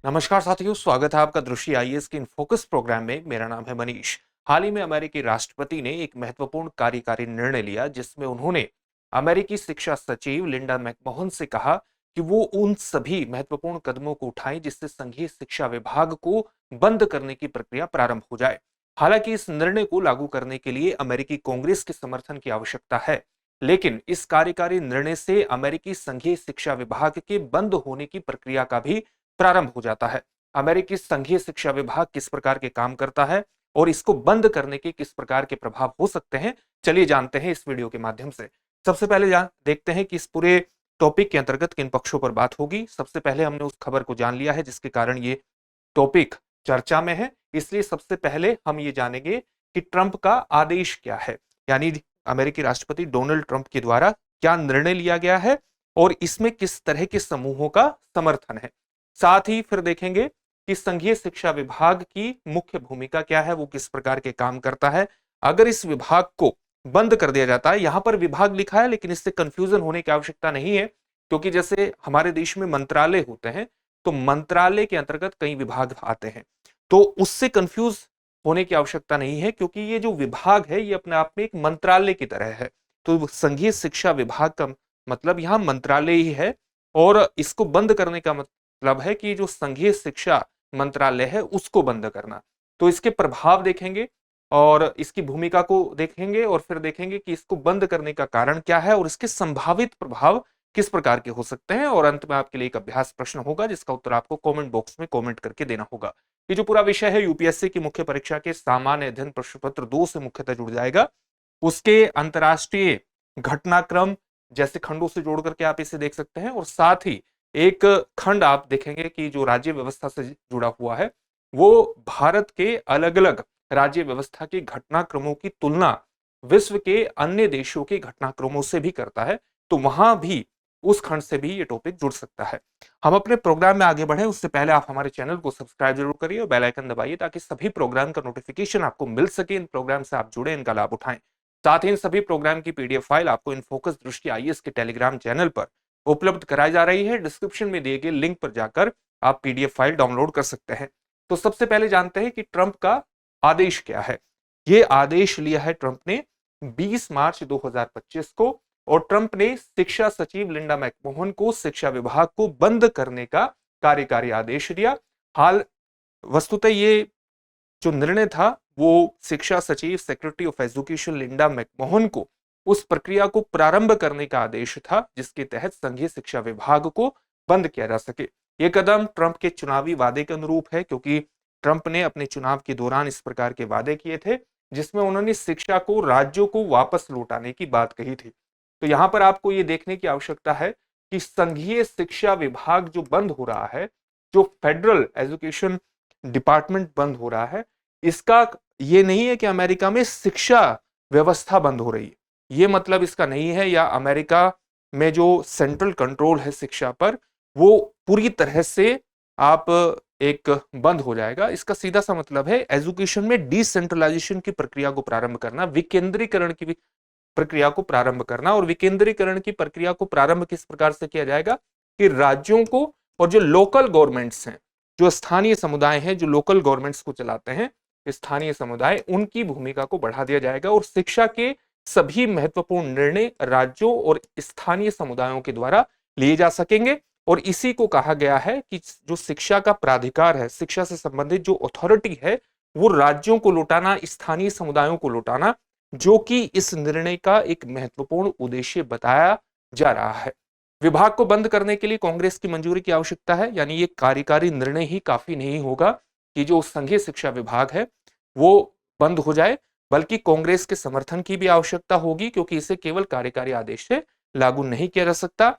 नमस्कार साथियों, स्वागत है आपका दृष्टि आईएएस के इन फोकस प्रोग्राम में। मेरा नाम है मनीष। हाल ही में अमेरिकी राष्ट्रपति ने एक महत्वपूर्ण कार्यकारी निर्णय लिया जिसमें उन्होंने अमेरिकी शिक्षा सचिव लिंडा मैकमोहन से कहा कि वो उन सभी महत्वपूर्ण कदमों को उठाएं जिससे संघीय शिक्षा विभाग को बंद करने की प्रक्रिया प्रारंभ हो जाए। हालांकि इस निर्णय को लागू करने के लिए अमेरिकी कांग्रेस के समर्थन की आवश्यकता है, लेकिन इस कार्यकारी निर्णय से अमेरिकी संघीय शिक्षा विभाग के बंद होने की प्रक्रिया का भी प्रारंभ हो जाता है। अमेरिकी संघीय शिक्षा विभाग किस प्रकार के काम करता है और इसको बंद करने के किस प्रकार के प्रभाव हो सकते हैं, चलिए जानते हैं इस वीडियो के माध्यम से। सबसे पहले देखते हैं कि इस पूरे टॉपिक के अंतर्गत किन पक्षों पर बात होगी। सबसे पहले हमने उस खबर को जान लिया है जिसके कारण ये टॉपिक चर्चा में है, इसलिए सबसे पहले हम ये जानेंगे कि ट्रंप का आदेश क्या है, यानी अमेरिकी राष्ट्रपति डोनाल्ड ट्रंप के द्वारा क्या निर्णय लिया गया है और इसमें किस तरह के समूहों का समर्थन है। साथ ही फिर देखेंगे कि संघीय शिक्षा विभाग की मुख्य भूमिका क्या है, वो किस प्रकार के काम करता है। अगर इस विभाग को बंद कर दिया जाता है, यहां पर विभाग लिखा है लेकिन इससे कंफ्यूजन होने की आवश्यकता नहीं है, क्योंकि जैसे हमारे देश में मंत्रालय होते हैं तो मंत्रालय के अंतर्गत कई विभाग आते हैं, तो उससे कंफ्यूज होने की आवश्यकता नहीं है, क्योंकि ये जो विभाग है ये अपने आप में एक मंत्रालय की तरह है। तो संघीय शिक्षा विभाग का मतलब यहां मंत्रालय ही है, और इसको बंद करने का मतलब है कि जो संघीय शिक्षा मंत्रालय है उसको बंद करना। तो इसके प्रभाव देखेंगे और इसकी भूमिका को देखेंगे और फिर देखेंगे कि इसको बंद करने का कारण क्या है और इसके संभावित प्रभाव किस प्रकार के हो सकते हैं। और अंत में आपके लिए एक अभ्यास प्रश्न होगा जिसका उत्तर आपको कमेंट बॉक्स में कमेंट करके देना होगा। ये जो पूरा विषय है यूपीएससी की मुख्य परीक्षा के सामान्य अध्ययन प्रश्न पत्र 2 से मुख्यतः जुड़ जाएगा। उसके अंतरराष्ट्रीय घटनाक्रम जैसे खंडों से जोड़ करके आप इसे देख सकते हैं, और साथ ही एक खंड आप देखेंगे कि जो राज्य व्यवस्था से जुड़ा हुआ है वो भारत के अलग अलग राज्य व्यवस्था के घटनाक्रमों की तुलना विश्व के अन्य देशों के घटनाक्रमों से भी करता है, तो वहां भी उस खंड से भी ये टॉपिक जुड़ सकता है। हम अपने प्रोग्राम में आगे बढ़े उससे पहले आप हमारे चैनल को सब्सक्राइब जरूर करिए और बेल आइकन दबाइए ताकि सभी प्रोग्राम का नोटिफिकेशन आपको मिल सके। इन प्रोग्राम से आप जुड़े, इनका लाभ उठाएं। साथ ही इन सभी प्रोग्राम की पीडीएफ फाइल आपको इन फोकस दृष्टि आईएएस के टेलीग्राम चैनल पर उपलब्ध कराई जा रही है। डिस्क्रिप्शन में दिए गए लिंक पर जाकर आप पीडीएफ फाइल डाउनलोड कर सकते हैं। तो सबसे पहले जानते हैं कि ट्रंप का आदेश क्या है। ये आदेश लिया है ट्रंप ने 20 मार्च 2025 को, और ट्रंप ने शिक्षा सचिव लिंडा मैकमोहन को शिक्षा विभाग को बंद करने का कार्यकारी आदेश दिया। हाल वस्तुतः ये जो निर्णय था वो शिक्षा सचिव secretary of education Linda McMahon को उस प्रक्रिया को प्रारंभ करने का आदेश था जिसके तहत संघीय शिक्षा विभाग को बंद किया जा सके। यह कदम ट्रंप के चुनावी वादे के अनुरूप है, क्योंकि ट्रंप ने अपने चुनाव के दौरान इस प्रकार के वादे किए थे जिसमें उन्होंने शिक्षा को राज्यों को वापस लौटाने की बात कही थी। तो यहां पर आपको यह देखने की आवश्यकता है कि संघीय शिक्षा विभाग जो बंद हो रहा है, जो फेडरल एजुकेशन डिपार्टमेंट बंद हो रहा है, इसका ये नहीं है कि अमेरिका में शिक्षा व्यवस्था बंद हो रही है, ये मतलब इसका नहीं है, या अमेरिका में जो सेंट्रल कंट्रोल है शिक्षा पर वो पूरी तरह से आप एक बंद हो जाएगा। इसका सीधा सा मतलब है एजुकेशन में डिसेंट्रलाइजेशन की प्रक्रिया को प्रारंभ करना, विकेंद्रीकरण की प्रक्रिया को प्रारंभ करना। और विकेंद्रीकरण की प्रक्रिया को प्रारंभ किस प्रकार से किया जाएगा कि राज्यों को और जो लोकल गवर्नमेंट्स हैं, जो स्थानीय समुदाय हैं, जो लोकल गवर्नमेंट्स को चलाते हैं स्थानीय समुदाय, उनकी भूमिका को बढ़ा दिया जाएगा और शिक्षा के सभी महत्वपूर्ण निर्णय राज्यों और स्थानीय समुदायों के द्वारा लिए जा सकेंगे। और इसी को कहा गया है कि जो शिक्षा का प्राधिकार है, शिक्षा से संबंधित जो अथॉरिटी है, वो राज्यों को लौटाना, स्थानीय समुदायों को लौटाना, जो कि इस निर्णय का एक महत्वपूर्ण उद्देश्य बताया जा रहा है। विभाग को बंद करने के लिए कांग्रेस की मंजूरी की आवश्यकता है, यानी ये कार्यकारी निर्णय ही काफी नहीं होगा कि जो संघीय शिक्षा विभाग है वो बंद हो जाए, बल्कि कांग्रेस के समर्थन की भी आवश्यकता होगी, क्योंकि इसे केवल कार्यकारी आदेश से लागू नहीं किया जा सकता।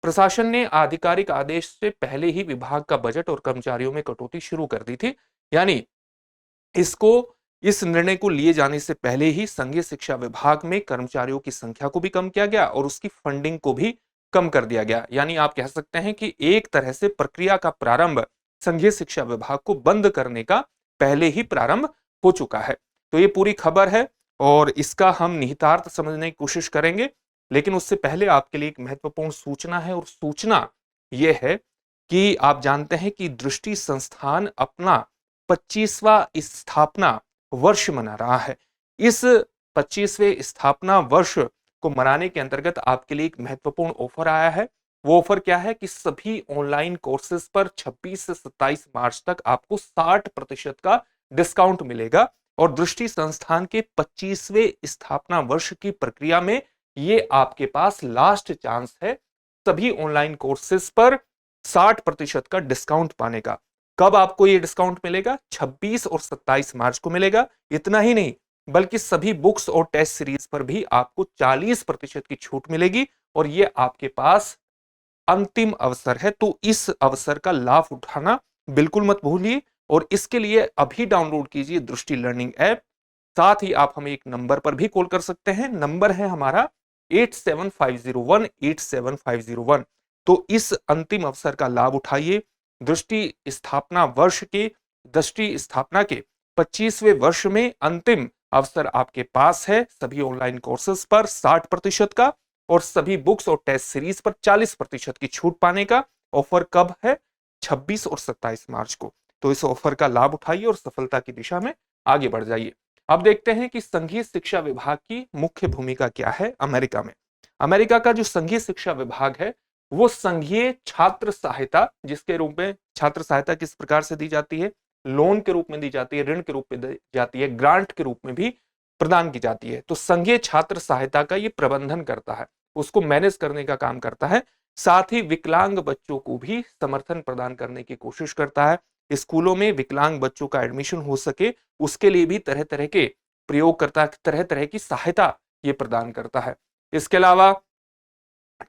प्रशासन ने आधिकारिक आदेश से पहले ही विभाग का बजट और कर्मचारियों में कटौती शुरू कर दी थी, यानी इस निर्णय को लिए जाने से पहले ही संघीय शिक्षा विभाग में कर्मचारियों की संख्या को भी कम किया गया और उसकी फंडिंग को भी कम कर दिया गया। यानी आप कह सकते हैं कि एक तरह से प्रक्रिया का प्रारंभ संघीय शिक्षा विभाग को बंद करने का पहले ही प्रारंभ हो चुका है। तो ये पूरी खबर है और इसका हम निहितार्थ समझने की कोशिश करेंगे, लेकिन उससे पहले आपके लिए एक महत्वपूर्ण सूचना है, और सूचना यह है कि आप जानते हैं कि दृष्टि संस्थान अपना 25वां स्थापना वर्ष मना रहा है। इस 25वें स्थापना वर्ष को मनाने के अंतर्गत आपके लिए एक महत्वपूर्ण ऑफर आया है। वो ऑफर क्या है कि सभी ऑनलाइन कोर्सेज पर 26 से 27 मार्च तक आपको 60% का डिस्काउंट मिलेगा और दृष्टि संस्थान के 25वें स्थापना वर्ष की प्रक्रिया में ये आपके पास लास्ट चांस है सभी ऑनलाइन कोर्सेज पर 60% का डिस्काउंट पाने का। कब आपको ये डिस्काउंट मिलेगा? 26 और 27 मार्च को मिलेगा। इतना ही नहीं बल्कि सभी बुक्स और टेस्ट सीरीज पर भी आपको 40% की छूट मिलेगी और ये आपके पास अंतिम अवसर है। तो इस अवसर का लाभ उठाना बिल्कुल मत भूलिए और इसके लिए अभी डाउनलोड कीजिए दृष्टि लर्निंग ऐप। साथ ही आप हमें एक नंबर पर भी कॉल कर सकते हैं। नंबर है हमारा 8750187501। तो इस अंतिम अवसर का लाभ उठाइए। दृष्टि स्थापना वर्ष के दृष्टि स्थापना के 25वें वर्ष में अंतिम अवसर आपके पास है सभी ऑनलाइन कोर्सेज पर 60% का और सभी बुक्स और टेस्ट सीरीज पर 40% की छूट पाने का। ऑफर कब है? 26 और 27 मार्च को। तो इस ऑफर का लाभ उठाइए और सफलता की दिशा में आगे बढ़ जाइए। अब देखते हैं कि संघीय शिक्षा विभाग की मुख्य भूमिका क्या है अमेरिका में। अमेरिका का जो संघीय शिक्षा विभाग है वो संघीय छात्र सहायता, जिसके रूप में छात्र सहायता किस प्रकार से दी जाती है? लोन के रूप में दी जाती है, ऋण के रूप में दी जाती है, ग्रांट के रूप में भी प्रदान की जाती है। तो संघीय छात्र सहायता का ये प्रबंधन करता है, उसको मैनेज करने का काम करता है। साथ ही विकलांग बच्चों को भी समर्थन प्रदान करने की कोशिश करता है। स्कूलों में विकलांग बच्चों का एडमिशन हो सके उसके लिए भी तरह तरह के प्रयोग करता है, तरह तरह की सहायता ये प्रदान करता है। इसके अलावा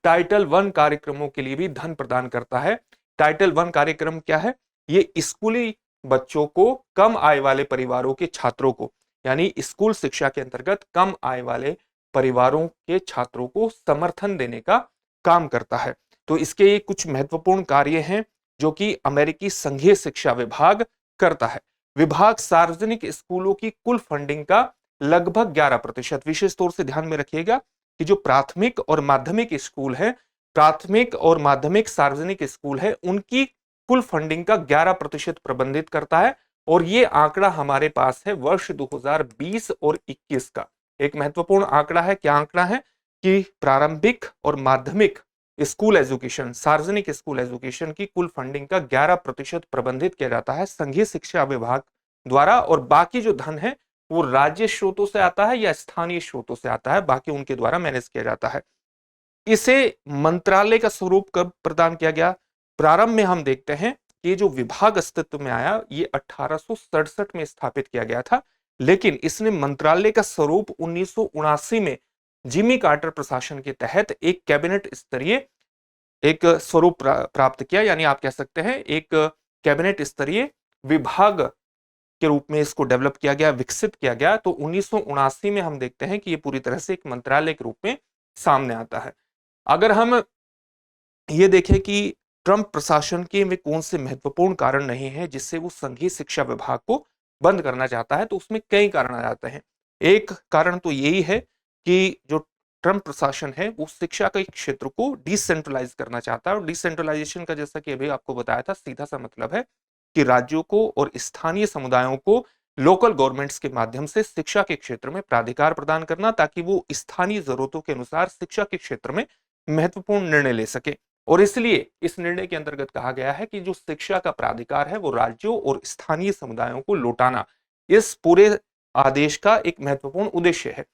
टाइटल 1 कार्यक्रमों के लिए भी धन प्रदान करता है। टाइटल 1 कार्यक्रम क्या है? ये स्कूली बच्चों को, कम आय वाले परिवारों के छात्रों को, यानी स्कूल शिक्षा के अंतर्गत कम आय वाले परिवारों के छात्रों को समर्थन देने का काम करता है। तो इसके ये कुछ महत्वपूर्ण कार्य हैं जो कि अमेरिकी संघीय शिक्षा विभाग करता है। विभाग सार्वजनिक स्कूलों की कुल फंडिंग का लगभग 11%, विशेष तौर से ध्यान में रखिएगा कि जो प्राथमिक और माध्यमिक स्कूल है, प्राथमिक और माध्यमिक सार्वजनिक स्कूल है, उनकी कुल फंडिंग का 11% प्रबंधित करता है। और ये आंकड़ा हमारे पास है वर्ष 2020 और 21 का। एक महत्वपूर्ण आंकड़ा है। क्या आंकड़ा है? कि प्रारंभिक और माध्यमिक स्कूल एजुकेशन, सार्वजनिक स्कूल एजुकेशन की कुल फंडिंग का 11% प्रबंधित किया जाता है संघीय शिक्षा विभाग द्वारा और बाकी जो धन है वो राज्य स्रोतों से आता है या स्थानीय स्रोतों से आता है, बाकी उनके द्वारा मैनेज किया जाता है। इसे मंत्रालय का स्वरूप कब प्रदान किया गया? प्रारंभ में हम देखते हैं कि जो विभाग अस्तित्व में आया ये 1867 में स्थापित किया गया था, लेकिन इसने मंत्रालय का स्वरूप 1979 में जिमी कार्टर प्रशासन के तहत एक कैबिनेट स्तरीय एक स्वरूप प्राप्त किया, यानी आप कह सकते हैं एक कैबिनेट स्तरीय विभाग के रूप में इसको डेवलप किया गया, विकसित किया गया। तो 1979 में हम देखते हैं कि ये पूरी तरह से एक मंत्रालय के रूप में सामने आता है। अगर हम ये देखें कि ट्रंप प्रशासन के में कौन से महत्वपूर्ण कारण नहीं है जिससे वो संघीय शिक्षा विभाग को बंद करना चाहता है, तो उसमें कई कारण आ जाते हैं। एक कारण तो यही है कि जो ट्रंप प्रशासन है वो शिक्षा के क्षेत्र को डिसेंट्रलाइज करना चाहता है और डिसेंट्रलाइजेशन का, जैसा कि अभी आपको बताया था, सीधा सा मतलब है कि राज्यों को और स्थानीय समुदायों को लोकल गवर्नमेंट्स के माध्यम से शिक्षा के क्षेत्र में प्राधिकार प्रदान करना ताकि वो स्थानीय जरूरतों के अनुसार शिक्षा के क्षेत्र में महत्वपूर्ण निर्णय ले सके। और इसलिए इस निर्णय के अंतर्गत कहा गया है कि जो शिक्षा का प्राधिकार है वो राज्यों और स्थानीय समुदायों को लौटाना इस पूरे आदेश का एक महत्वपूर्ण उद्देश्य है।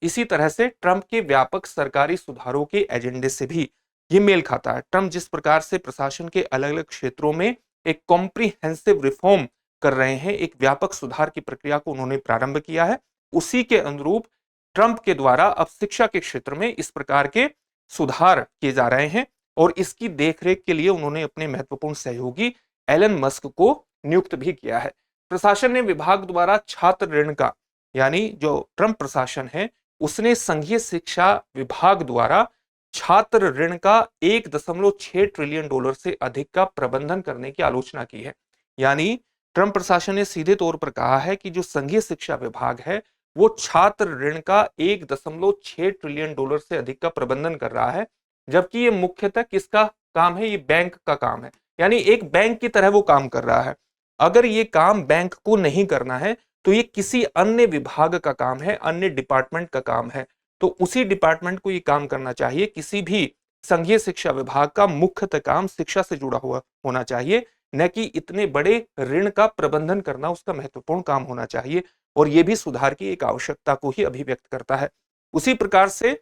इसी तरह से ट्रंप के व्यापक सरकारी सुधारों के एजेंडे से भी ये मेल खाता है। ट्रंप जिस प्रकार से प्रशासन के अलग अलग क्षेत्रों में एक कॉम्प्रिहेंसिव रिफॉर्म कर रहे हैं, एक व्यापक सुधार की प्रक्रिया को उन्होंने प्रारंभ किया है, उसी के अनुरूप ट्रंप के द्वारा अब शिक्षा के क्षेत्र में इस प्रकार के सुधार किए जा रहे हैं और इसकी देखरेख के लिए उन्होंने अपने महत्वपूर्ण सहयोगी एलन मस्क को नियुक्त भी किया है। प्रशासन ने विभाग द्वारा छात्र ऋण का, यानी जो ट्रंप प्रशासन है उसने संघीय शिक्षा विभाग द्वारा छात्र ऋण का 1.6 ट्रिलियन डॉलर से अधिक का प्रबंधन करने की आलोचना की है। यानी ट्रंप प्रशासन ने सीधे तौर पर कहा है कि जो संघीय शिक्षा विभाग है वो छात्र ऋण का 1.6 ट्रिलियन डॉलर से अधिक का प्रबंधन कर रहा है, जबकि ये मुख्यतः किसका काम है, ये बैंक का काम है, यानी एक बैंक की तरह वो काम कर रहा है। अगर ये काम बैंक को नहीं करना है तो ये किसी अन्य विभाग का काम है, अन्य डिपार्टमेंट का काम है, तो उसी डिपार्टमेंट को ये काम करना चाहिए। किसी भी संघीय शिक्षा विभाग का मुख्यतः काम शिक्षा से जुड़ा हुआ होना चाहिए, न कि इतने बड़े ऋण का प्रबंधन करना उसका महत्वपूर्ण काम होना चाहिए, और यह भी सुधार की एक आवश्यकता को ही अभिव्यक्त करता है। उसी प्रकार से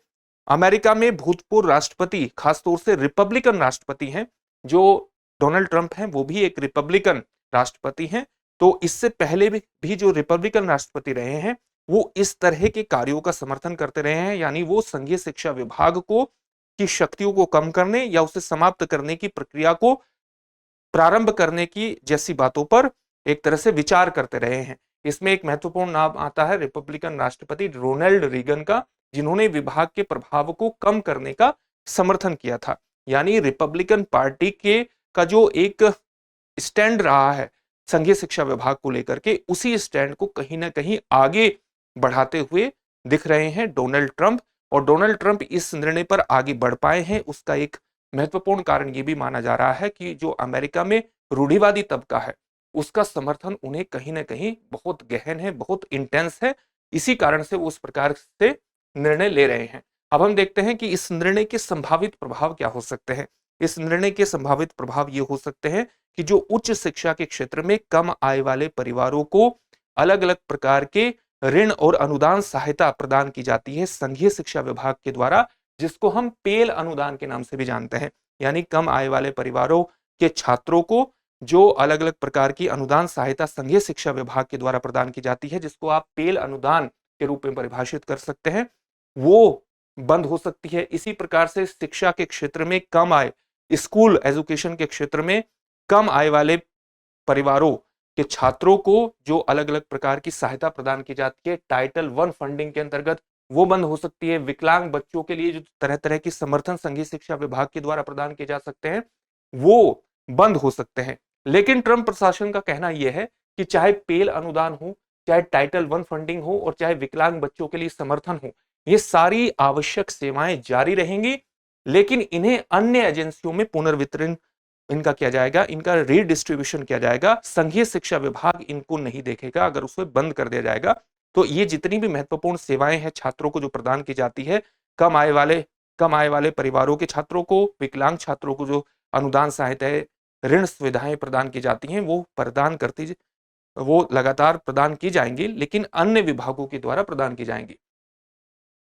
अमेरिका में भूतपूर्व राष्ट्रपति, खासतौर से रिपब्लिकन राष्ट्रपति हैं, जो डोनाल्ड ट्रंप हैं, वो भी एक रिपब्लिकन राष्ट्रपति हैं। तो इससे पहले भी जो रिपब्लिकन राष्ट्रपति रहे हैं, वो इस तरह के कार्यों का समर्थन करते रहे हैं, यानी वो संघीय शिक्षा विभाग को की शक्तियों को कम करने या उसे समाप्त करने की प्रक्रिया को प्रारंभ करने की जैसी बातों पर एक तरह से विचार करते रहे हैं। इसमें एक महत्वपूर्ण नाम आता है रिपब्लिकन राष्ट्रपति रोनाल्ड रीगन का, जिन्होंने विभाग के प्रभाव को कम करने का समर्थन किया था। यानी रिपब्लिकन पार्टी के का जो एक स्टैंड रहा है संघीय शिक्षा विभाग को लेकर के, उसी स्टैंड को कहीं ना कहीं आगे बढ़ाते हुए दिख रहे हैं डोनाल्ड ट्रंप। और डोनाल्ड ट्रंप इस निर्णय पर आगे बढ़ पाए हैं, उसका एक महत्वपूर्ण कारण यह भी माना जा रहा है कि जो अमेरिका में रूढ़िवादी तबका है, उसका समर्थन उन्हें कहीं ना कहीं बहुत गहन है, बहुत इंटेंस है। इसी कारण से वो उस प्रकार से निर्णय ले रहे हैं। अब हम देखते हैं कि इस निर्णय के संभावित प्रभाव क्या हो सकते हैं। इस निर्णय के संभावित प्रभाव ये हो सकते हैं कि जो उच्च शिक्षा के क्षेत्र में कम आय वाले परिवारों को अलग अलग प्रकार के ऋण और अनुदान सहायता प्रदान की जाती है संघीय शिक्षा विभाग के द्वारा, जिसको हम पेल अनुदान के नाम से भी जानते हैं। यानी कम आय वाले परिवारों के छात्रों को जो अलग अलग प्रकार की अनुदान सहायता संघीय शिक्षा विभाग के द्वारा प्रदान की जाती है, जिसको आप पेल अनुदान के रूप में परिभाषित कर सकते हैं, वो बंद हो सकती है। इसी प्रकार से शिक्षा के क्षेत्र में कम आय, स्कूल एजुकेशन के क्षेत्र में कम आय वाले परिवारों के छात्रों को जो अलग अलग प्रकार की सहायता प्रदान की जाती है टाइटल 1 फंडिंग के अंतर्गत, वो बंद हो सकती है। विकलांग बच्चों के लिए जो तरह तरह की समर्थन संघीय शिक्षा विभाग के द्वारा प्रदान किए जा सकते हैं, वो बंद हो सकते हैं। लेकिन ट्रंप प्रशासन का कहना यह है कि चाहे पेल अनुदान हो, चाहे टाइटल 1 फंडिंग हो और चाहे विकलांग बच्चों के लिए समर्थन हो, ये सारी आवश्यक सेवाएं जारी रहेंगी, लेकिन इन्हें अन्य एजेंसियों में पुनर्वितरण इनका किया जाएगा, इनका रीडिस्ट्रीब्यूशन किया जाएगा। संघीय शिक्षा विभाग इनको नहीं देखेगा। अगर उसे बंद कर दिया जाएगा तो ये जितनी भी महत्वपूर्ण सेवाएं हैं छात्रों को जो प्रदान की जाती है, कम आय वाले परिवारों के छात्रों को, विकलांग छात्रों को जो अनुदान सहायताएं, ऋण सुविधाएं प्रदान की जाती हैं, वो लगातार प्रदान की जाएंगी, लेकिन अन्य विभागों के द्वारा प्रदान की जाएंगी।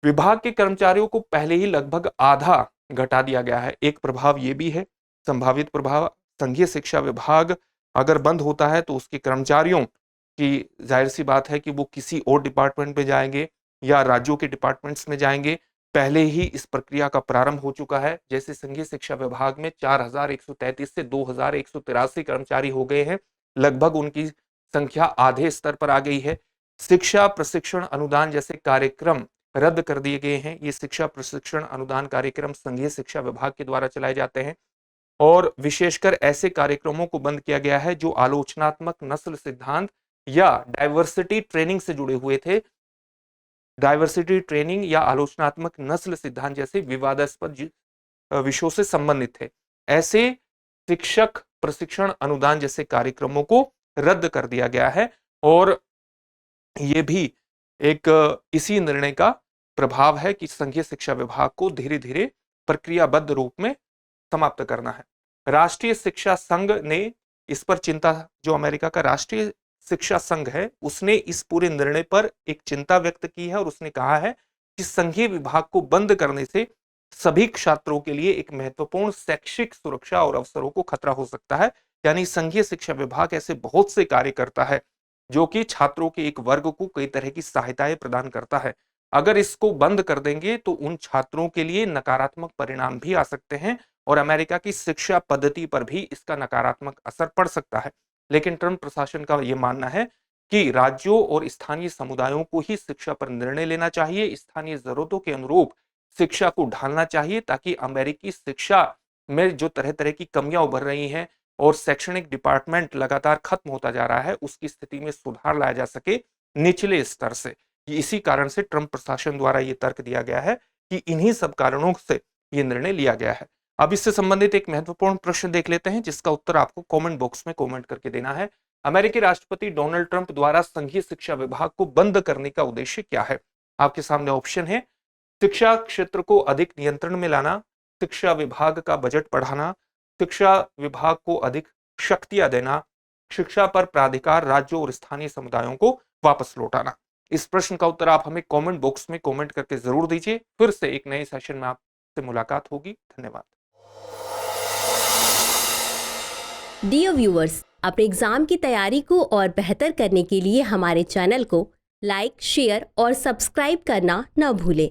विभाग के कर्मचारियों को पहले ही लगभग आधा घटा दिया गया है। एक प्रभाव यह भी है, संभावित प्रभाव, संघीय शिक्षा विभाग अगर बंद होता है तो उसके कर्मचारियों की जाहिर सी बात है कि वो किसी और डिपार्टमेंट में जाएंगे या राज्यों के डिपार्टमेंट्स में जाएंगे। पहले ही इस प्रक्रिया का प्रारंभ हो चुका है। जैसे संघीय शिक्षा विभाग में 4133 से 2183 कर्मचारी हो गए हैं, लगभग उनकी संख्या आधे स्तर पर आ गई है। शिक्षा प्रशिक्षण अनुदान जैसे कार्यक्रम रद्द कर दिए गए हैं। ये शिक्षा प्रशिक्षण अनुदान कार्यक्रम संघीय शिक्षा विभाग के द्वारा चलाए जाते हैं, और विशेषकर ऐसे कार्यक्रमों को बंद किया गया है जो आलोचनात्मक नस्ल सिद्धांत या डाइवर्सिटी ट्रेनिंग से जुड़े हुए थे। डाइवर्सिटी ट्रेनिंग या आलोचनात्मक नस्ल सिद्धांत जैसे विवादास्पद विषयों से संबंधित थे। ऐसे शिक्षक प्रशिक्षण अनुदान जैसे कार्यक्रमों को रद्द कर दिया गया है, और ये भी एक इसी निर्णय का प्रभाव है कि संघीय शिक्षा विभाग को धीरे धीरे प्रक्रियाबद्ध रूप में समाप्त करना है। राष्ट्रीय शिक्षा संघ ने इस पर चिंता, जो अमेरिका का राष्ट्रीय शिक्षा संघ है, उसने इस पूरे निर्णय पर एक चिंता व्यक्त की है, और उसने कहा है कि संघीय विभाग को बंद करने से सभी छात्रों के लिए एक महत्वपूर्ण शैक्षिक सुरक्षा और अवसरों को खतरा हो सकता है। यानी संघीय शिक्षा विभाग ऐसे बहुत से कार्य करता है जो कि छात्रों के एक वर्ग को कई तरह की सहायताएं प्रदान करता है। अगर इसको बंद कर देंगे तो उन छात्रों के लिए नकारात्मक परिणाम भी आ सकते हैं, और अमेरिका की शिक्षा पद्धति पर भी इसका नकारात्मक असर पड़ सकता है। लेकिन ट्रंप प्रशासन का यह मानना है कि राज्यों और स्थानीय समुदायों को ही शिक्षा पर निर्णय लेना चाहिए, स्थानीय जरूरतों के अनुरूप शिक्षा को ढालना चाहिए, ताकि अमेरिकी शिक्षा में जो तरह तरह की कमियां उभर रही हैं और शैक्षणिक डिपार्टमेंट लगातार खत्म होता जा रहा है, उसकी स्थिति में सुधार लाया जा सके निचले स्तर से। इसी कारण से ट्रंप प्रशासन द्वारा यह तर्क दिया गया है कि इन्हीं सब कारणों से यह निर्णय लिया गया है। अब इससे संबंधित एक महत्वपूर्ण प्रश्न देख लेते हैं जिसका उत्तर आपको कमेंट बॉक्स में कमेंट करके देना है। अमेरिकी राष्ट्रपति डोनाल्ड ट्रंप द्वारा संघीय शिक्षा विभाग को बंद करने का उद्देश्य क्या है? आपके सामने ऑप्शन है, शिक्षा क्षेत्र को अधिक नियंत्रण में लाना, शिक्षा विभाग का बजट बढ़ाना, शिक्षा विभाग को अधिक शक्तियां देना, शिक्षा पर प्राधिकार राज्यों और स्थानीय समुदायों को वापस लौटाना। इस प्रश्न का उत्तर आप हमें कमेंट बॉक्स में कमेंट करके जरूर दीजिए। फिर से एक नए सेशन में आपसे मुलाकात होगी। धन्यवाद। डियर व्यूअर्स, अपने एग्जाम की तैयारी को और बेहतर करने के लिए हमारे चैनल को लाइक, शेयर और सब्सक्राइब करना न भूलें।